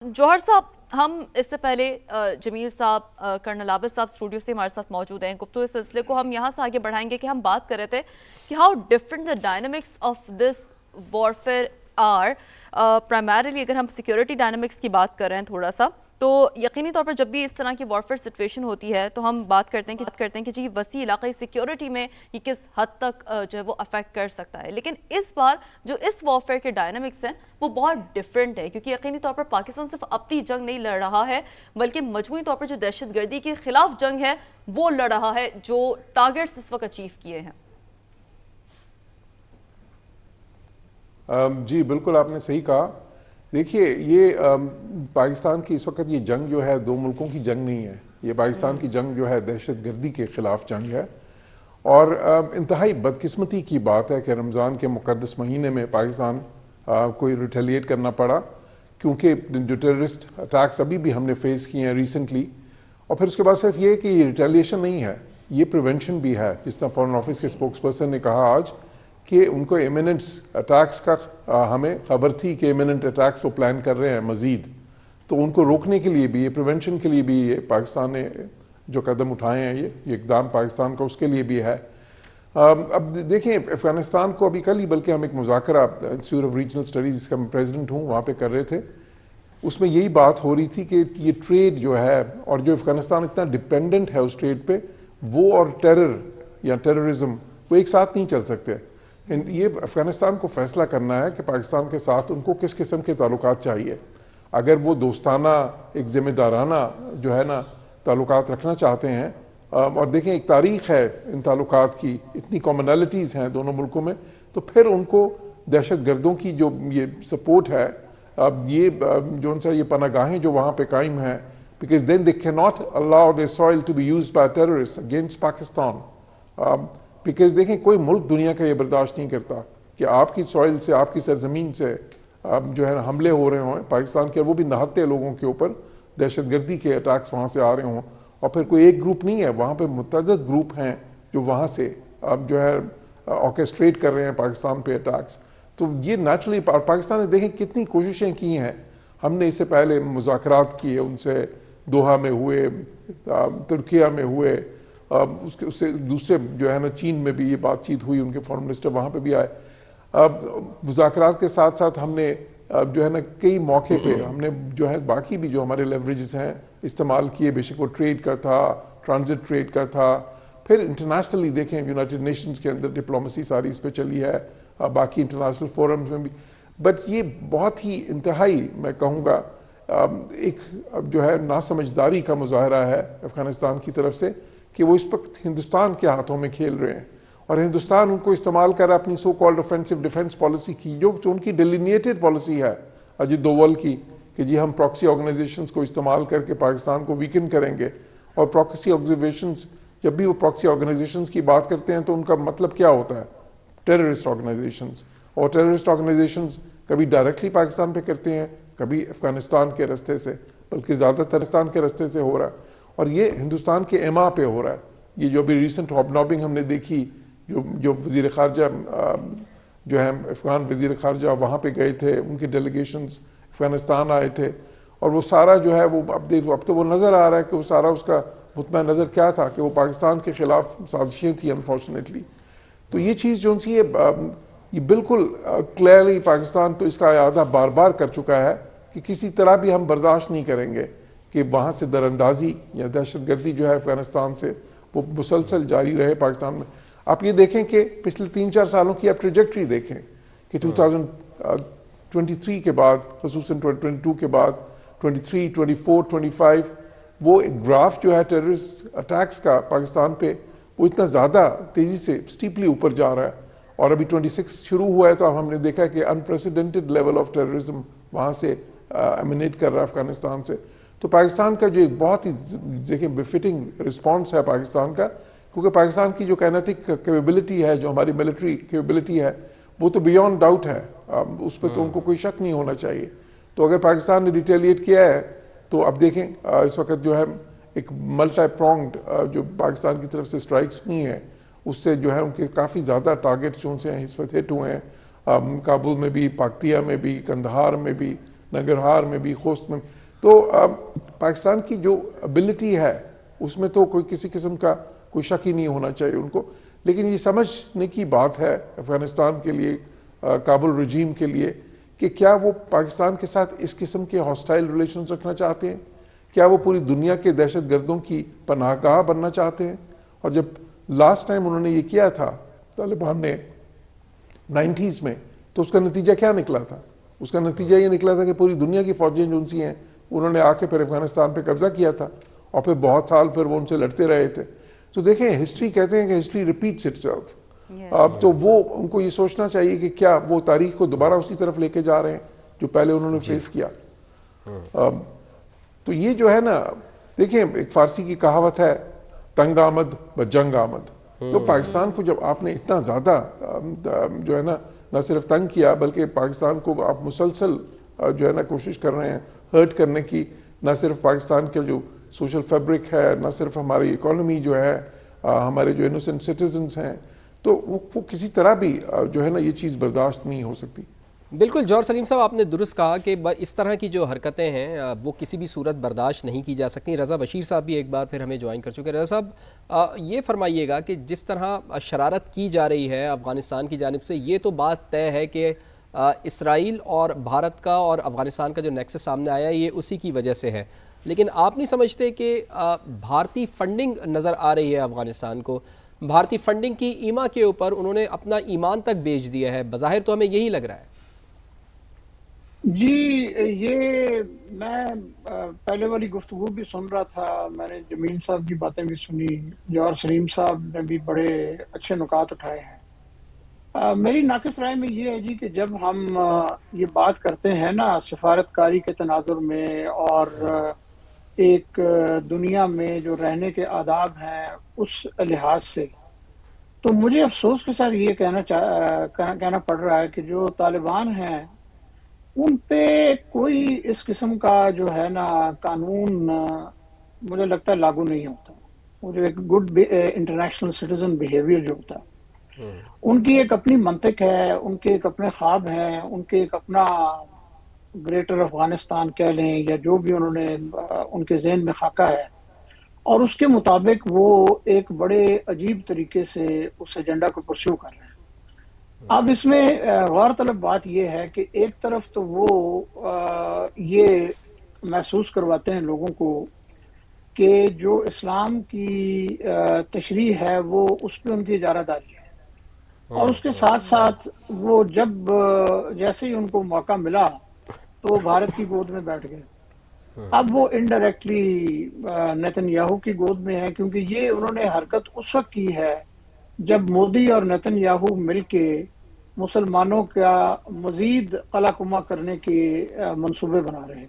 جوہر صاحب، ہم اس سے پہلے جمیل صاحب، کرنل عابد صاحب اسٹوڈیو سے ہمارے ساتھ موجود ہیں. گفتگو اس سلسلے کو ہم یہاں سے آگے بڑھائیں گے کہ ہم بات کر رہے تھے کہ how different the dynamics of this warfare are. Primarily اگر ہم سیکیورٹی ڈائنامکس کی بات کر رہے ہیں تھوڑا سا، تو یقینی طور پر جب بھی اس طرح کی وارفیئر سچویشن ہوتی ہے تو ہم بات کرتے ہیں کہ جی وسیع علاقائی سیکیورٹی میں یہ کس حد تک جو ہے وہ افیکٹ کر سکتا ہے. لیکن اس بار جو اس وارفیئر کے ڈائنامکس ہیں وہ بہت ڈیفرنٹ ہے، کیونکہ یقینی طور پر پاکستان صرف اپنی جنگ نہیں لڑ رہا ہے بلکہ مجموعی طور پر جو دہشت گردی کے خلاف جنگ ہے وہ لڑ رہا ہے، جو ٹارگٹس اس وقت اچیو کیے ہیں. جی بالکل آپ نے صحیح کہا. دیکھیے یہ پاکستان کی اس وقت یہ جنگ جو ہے دو ملکوں کی جنگ نہیں ہے، یہ پاکستان کی جنگ جو ہے دہشت گردی کے خلاف جنگ ہے. اور انتہائی بدقسمتی کی بات ہے کہ رمضان کے مقدس مہینے میں پاکستان کو ریٹیلیٹ کرنا پڑا، کیونکہ جو ٹیررسٹ اٹیکس ابھی بھی ہم نے فیس کیے ہیں ریسنٹلی. اور پھر اس کے بعد صرف یہ کہ یہ ریٹیلیشن نہیں ہے، یہ پریونشن بھی ہے. جس طرح فارن آفس کے اسپوکس پرسن نے کہا آج کہ ان کو ایمیننٹ اٹیکس کا ہمیں خبر تھی کہ ایمیننٹ اٹیکس وہ پلان کر رہے ہیں مزید، تو ان کو روکنے کے لیے بھی، یہ پریونشن کے لیے بھی یہ پاکستان نے جو قدم اٹھائے ہیں، یہ اقدام پاکستان کا اس کے لیے بھی ہے. اب دیکھیں افغانستان کو ابھی کل ہی بلکہ ہم ایک مذاکرہ انسٹیٹیوٹ آف ریجنل اسٹڈیز جس کا میں پریزیڈنٹ ہوں وہاں پہ کر رہے تھے. اس میں یہی بات ہو رہی تھی کہ یہ ٹریڈ جو ہے اور جو افغانستان اتنا ڈپینڈنٹ ہے اس ٹریڈ پہ، وہ اور ٹیرر یا ٹیررزم وہ ایک ساتھ نہیں چل سکتے. یہ افغانستان کو فیصلہ کرنا ہے کہ پاکستان کے ساتھ ان کو کس قسم کے تعلقات چاہیے. اگر وہ دوستانہ ایک ذمہ دارانہ جو ہے نا تعلقات رکھنا چاہتے ہیں، اور دیکھیں ایک تاریخ ہے ان تعلقات کی، اتنی کامنالٹیز ہیں دونوں ملکوں میں، تو پھر ان کو دہشت گردوں کی جو یہ سپورٹ ہے، اب یہ جو ان سے یہ پناہ گاہیں جو وہاں پہ قائم ہیں، because then they cannot allow their soil to be used by terrorists against Pakistan. because دیکھیں کوئی ملک دنیا کا یہ برداشت نہیں کرتا کہ آپ کی سوائل سے، آپ کی سرزمین سے جو ہے حملے ہو رہے ہوں پاکستان کے، اور وہ بھی نہتے لوگوں کے اوپر دہشت گردی کے اٹیکس وہاں سے آ رہے ہوں. اور پھر کوئی ایک گروپ نہیں ہے، وہاں پہ متعدد گروپ ہیں جو وہاں سے جو ہے آرکیسٹریٹ کر رہے ہیں پاکستان پہ اٹیکس. تو یہ نیچرلی پاکستان نے دیکھیں کتنی کوششیں کی ہیں. ہم نے اس سے پہلے مذاکرات کیے ان سے، دوحہ میں ہوئے، ترکیہ میں ہوئے، اس سے دوسرے جو ہے نا چین میں بھی یہ بات چیت ہوئی، ان کے فارن منسٹر وہاں پہ بھی آئے. مذاکرات کے ساتھ ساتھ ہم نے جو ہے نا کئی موقع پہ ہم نے جو ہے باقی بھی جو ہمارے لیوریجز ہیں استعمال کیے، بے شک وہ ٹریڈ کا تھا، ٹرانزٹ ٹریڈ کا تھا. پھر انٹرنیشنلی دیکھیں یونائٹڈ نیشنز کے اندر ڈپلومسی ساری اس پہ چلی ہے، باقی انٹرنیشنل فورمز میں بھی. بٹ یہ بہت ہی انتہائی میں کہوں گا ایک جو ہے ناسمجھداری کا مظاہرہ ہے افغانستان کی طرف سے کہ وہ اس وقت ہندوستان کے ہاتھوں میں کھیل رہے ہیں، اور ہندوستان ان کو استعمال کر اپنی سو کالڈ آفینسو ڈیفنس پالیسی کی، جو ان کی ڈیلینیٹڈ پالیسی ہے اجیت دوول کی، کہ جی ہم پراکسی آرگنائزیشنز کو استعمال کر کے پاکستان کو ویکن کریں گے. اور پراکسی آرگنائزیشنز جب بھی وہ پراکسی آرگنائزیشنز کی بات کرتے ہیں تو ان کا مطلب کیا ہوتا ہے؟ Terrorist organisations. اور ٹیررسٹ آرگنائزیشنز کبھی ڈائریکٹلی پاکستان پہ کرتے ہیں، کبھی افغانستان کے راستے سے، بلکہ زیادہ تر افغانستان کے راستے سے ہو رہا ہے. اور یہ ہندوستان کے ایما پہ ہو رہا ہے. یہ جو ابھی ریسنٹ ہاپ نابنگ ہم نے دیکھی، جو وزیر خارجہ جو ہے افغان وزیر خارجہ وہاں پہ گئے تھے، ان کے ڈیلیگیشنز افغانستان آئے تھے، اور وہ سارا جو ہے وہ اب تو وہ نظر آ رہا ہے کہ وہ سارا اس کا مطمئن نظر کیا تھا کہ وہ پاکستان کے خلاف سازشیں تھیں انفارچونیٹلی. تو یہ چیز جو سی یہ بالکل کلیئرلی پاکستان تو اس کا اعادہ بار بار کر چکا ہے کہ کسی طرح بھی ہم برداشت نہیں کریں گے کہ وہاں سے دراندازی یا دہشت گردی جو ہے افغانستان سے وہ مسلسل جاری رہے پاکستان میں. آپ یہ دیکھیں کہ پچھلے 3-4 سالوں کی آپ ٹریجیکٹری دیکھیں کہ 2023 کے بعد، خصوصاً 2022 کے بعد، 23، 24، 25 وہ ایک گراف جو ہے ٹیررسٹ اٹیکس کا پاکستان پہ وہ اتنا زیادہ تیزی سے سٹیپلی اوپر جا رہا ہے. اور ابھی 26 شروع ہوا ہے تو اب ہم نے دیکھا کہ انپریسیڈنٹڈ لیول آف ٹیررزم وہاں سے ایمینیٹ کر رہا ہے افغانستان سے. تو پاکستان کا جو ایک بہت ہی دیکھیں بفٹنگ رسپانس ہے پاکستان کا، کیونکہ پاکستان کی جو کائنیٹک کیپیبلٹی ہے، جو ہماری ملٹری کیپیبلٹی ہے، وہ تو بیونڈ ڈاؤٹ ہے، اس پہ تو ان کو کوئی شک نہیں ہونا چاہیے. تو اگر پاکستان نے ریٹیلیٹ کیا ہے تو اب دیکھیں اس وقت جو ہے ایک ملٹی پرونگڈ جو پاکستان کی طرف سے سٹرائکس ہوئی ہیں، اس سے جو ہے ان کے کافی زیادہ ٹارگیٹس جو ان سے اس وقت ہٹ ہوئے ہیں، کابل میں بھی، پاکتیا میں بھی، کندہار میں بھی، ننگرہار میں بھی، خوست میں. تو پاکستان کی جو ابلٹی ہے اس میں تو کوئی کسی قسم کا کوئی شک ہی نہیں ہونا چاہیے ان کو. لیکن یہ سمجھنے کی بات ہے افغانستان کے لیے، کابل رجیم کے لیے، کہ کیا وہ پاکستان کے ساتھ اس قسم کے ہاسٹائل ریلیشنز رکھنا چاہتے ہیں؟ کیا وہ پوری دنیا کے دہشت گردوں کی پناہ گاہ بننا چاہتے ہیں؟ اور جب لاسٹ ٹائم انہوں نے یہ کیا تھا طالبان نے 90s میں، تو اس کا نتیجہ کیا نکلا تھا؟ اس کا نتیجہ یہ نکلا تھا کہ پوری دنیا کی فوجیں جو ان سی ہیں انہوں نے آ کے پھر افغانستان پہ قبضہ کیا تھا، اور پھر بہت سال پھر وہ ان سے لڑتے رہے تھے. تو دیکھیں، ہسٹری کہتے ہیں کہ ہسٹری ریپیٹس اٹ سیلف. اب تو وہ ان کو یہ سوچنا چاہیے کہ کیا وہ تاریخ کو دوبارہ اسی طرف لے کے جا رہے ہیں جو پہلے انہوں نے فیس کیا. تو یہ جو ہے نا، دیکھیں ایک فارسی کی کہاوت ہے، تنگ آمد و جنگ آمد. تو پاکستان کو جب آپ نے اتنا زیادہ جو ہے نا نہ صرف تنگ کیا، بلکہ پاکستان کو آپ مسلسل جو ہے نا کوشش کر رہے ہیں ہرٹ کرنے کی، نہ صرف پاکستان کے جو سوشل فیبرک ہے، نہ صرف ہماری اکانومی جو ہے، ہمارے جو انوسنٹ سٹیزنز ہیں، تو وہ کسی طرح بھی جو ہے نا یہ چیز برداشت نہیں ہو سکتی. بالکل جوہر سلیم صاحب، آپ نے درست کہا کہ اس طرح کی جو حرکتیں ہیں وہ کسی بھی صورت برداشت نہیں کی جا سکتی. رضا بشیر صاحب بھی ایک بار پھر ہمیں جوائن کر چکے. رضا صاحب، یہ فرمائیے گا کہ جس طرح شرارت کی جا رہی ہے افغانستان کی جانب سے، یہ تو بات طے ہے کہ اسرائیل اور بھارت کا اور افغانستان کا جو نیکسس سامنے آیا یہ اسی کی وجہ سے ہے. لیکن آپ نہیں سمجھتے کہ بھارتی فنڈنگ نظر آ رہی ہے افغانستان کو؟ بھارتی فنڈنگ کی ایما کے اوپر انہوں نے اپنا ایمان تک بیچ دیا ہے، بظاہر تو ہمیں یہی لگ رہا ہے. جی، یہ میں پہلے والی گفتگو بھی سن رہا تھا، میں نے جمیل صاحب کی باتیں بھی سنی، جوہر سلیم صاحب نے بھی بڑے اچھے نکات اٹھائے ہیں. میری ناقص رائے میں یہ ہے جی کہ جب ہم یہ بات کرتے ہیں نا سفارتکاری کے تناظر میں اور ایک دنیا میں جو رہنے کے آداب ہیں اس لحاظ سے، تو مجھے افسوس کے ساتھ یہ کہنا پڑ رہا ہے کہ جو طالبان ہیں ان پہ کوئی اس قسم کا جو ہے نا قانون مجھے لگتا ہے لاگو نہیں ہوتا. وہ جو ایک گڈ انٹرنیشنل سٹیزن بیہیویئر جو ہوتا ہے، ان کی ایک اپنی منطق ہے، ان کے ایک اپنے خواب ہیں، ان کے ایک اپنا گریٹر افغانستان کہہ لیں یا جو بھی انہوں نے ان کے ذہن میں خاکہ ہے، اور اس کے مطابق وہ ایک بڑے عجیب طریقے سے اس ایجنڈا کو پرسیو کر رہے ہیں. اب اس میں غور طلب بات یہ ہے کہ ایک طرف تو وہ یہ محسوس کرواتے ہیں لوگوں کو کہ جو اسلام کی تشریح ہے وہ اس پہ ان کی اجارہ داری ہے، اور اس کے ساتھ ساتھ وہ جب جیسے ہی ان کو موقع ملا تو وہ بھارت کی گود میں بیٹھ گئے. اب وہ انڈائریکٹلی نیتن یاہو کی گود میں ہے، کیونکہ یہ انہوں نے حرکت اس وقت کی ہے جب مودی اور نیتن یاہو مل کے مسلمانوں کا مزید قلع کما کرنے کے منصوبے بنا رہے ہیں.